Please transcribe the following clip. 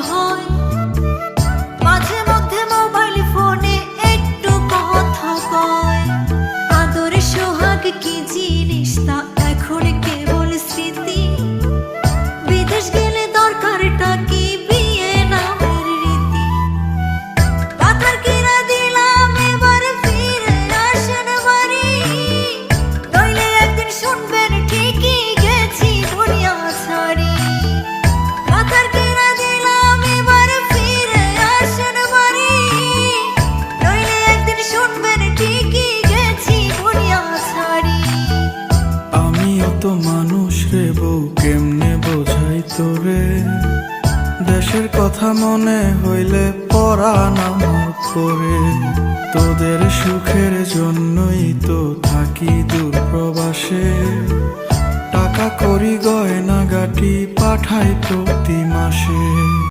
হয়, মাঝে মধ্যে মোবাইল ফোনে একটু কথা কয়। আদরে সোহাগ কি জিনিস তা এখন কেবল স্মৃতি, বিদেশ গেলে দরকারটা কি বিয়ে নামের রীতি। পাথর কিনা দিলাম এবার ফিরে আসেন বাড়ি, নইলে একদিন শুনবেন ঠিকই গেছি দুনিয়া ছাড়ি। পাথর কিনা দিলাম এবার ফিরে আসেন বাড়ি, নইলে একদিন শুনবেন ঠিকই গেছি দুনিয়া ছাড়ি। আমিও তো মানুষ রে বউ, কেমনে বোঝাই তোরে, দেশের কথা মনে হইলে পরাণ আমার করে। তোদের সুখের জন্যই তো থাকি দূর প্রবাসে, টাকা করি গয়না গাটি পাঠাই প্রতি মাসে।